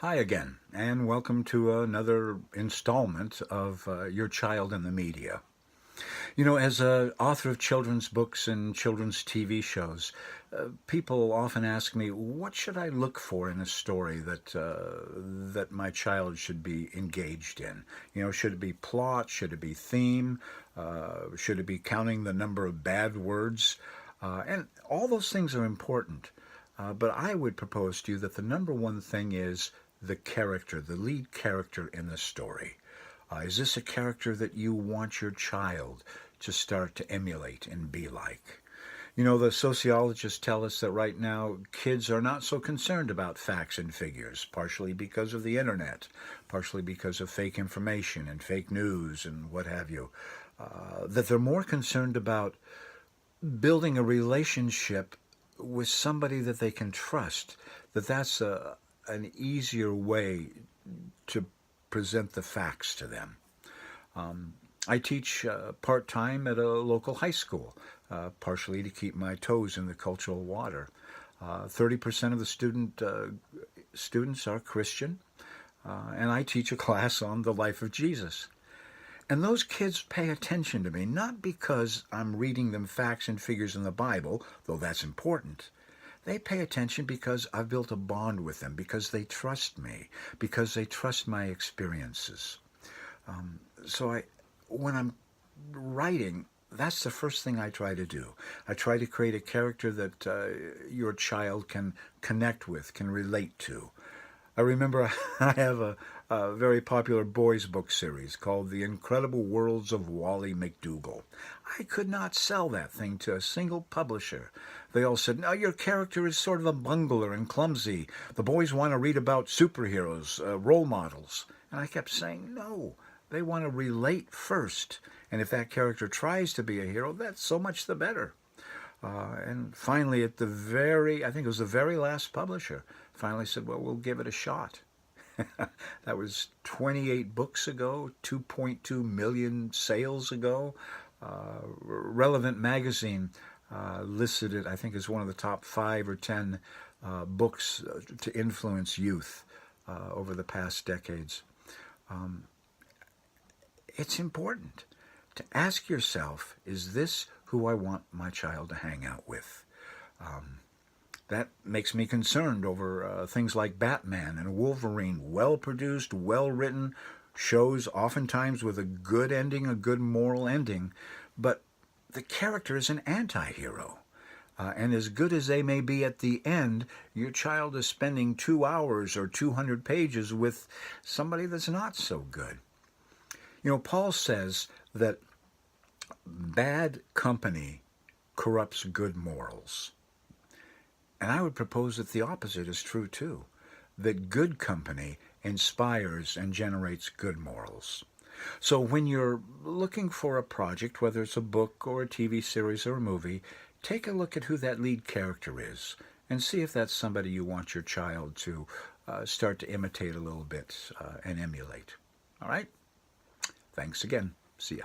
Hi again, and welcome to another installment of Your Child in the Media. You know, as an author of children's books and children's TV shows, people often ask me, what should I look for in a story that my child should be engaged in? You know, should it be plot? Should it be theme? Should it be counting the number of bad words? And all those things are important. But I would propose to you that the number one thing is the character, the lead character in the story. Is this a character that you want your child to start to emulate and be like? You know, the sociologists tell us that right now kids are not so concerned about facts and figures, partially because of the internet, partially because of fake information and fake news and what have you. That they're more concerned about building a relationship with somebody that they can trust, that's an easier way to present the facts to them. I teach part-time at a local high school, partially to keep my toes in the cultural water. 30% of the students are Christian, and I teach a class on the life of Jesus. And those kids pay attention to me, not because I'm reading them facts and figures in the Bible, though that's important. They pay attention because I've built a bond with them, because they trust me, because they trust my experiences. So when I'm writing, that's the first thing I try to do. I try to create a character that your child can connect with, can relate to. I remember I have a very popular boys' book series called The Incredible Worlds of Wally McDougall. I could not sell that thing to a single publisher. They all said, no, your character is sort of a bungler and clumsy. The boys want to read about superheroes, role models. And I kept saying, no, they want to relate first. And if that character tries to be a hero, that's so much the better. And finally, I think it was the very last publisher, finally said, well, we'll give it a shot. That was 28 books ago, 2.2 million sales ago. Relevant Magazine listed it, I think, as one of the top 5 or 10 books to influence youth over the past decades. It's important to ask yourself, is this who I want my child to hang out with? That makes me concerned over things like Batman and Wolverine, well-produced, well-written shows, oftentimes with a good ending, a good moral ending, but the character is an anti-hero. And as good as they may be at the end, your child is spending 2 hours or 200 pages with somebody that's not so good. You know, Paul says that bad company corrupts good morals. And I would propose that the opposite is true too, that good company inspires and generates good morals. So when you're looking for a project, whether it's a book or a TV series or a movie, take a look at who that lead character is and see if that's somebody you want your child to start to imitate a little bit and emulate. All right? Thanks again. See ya.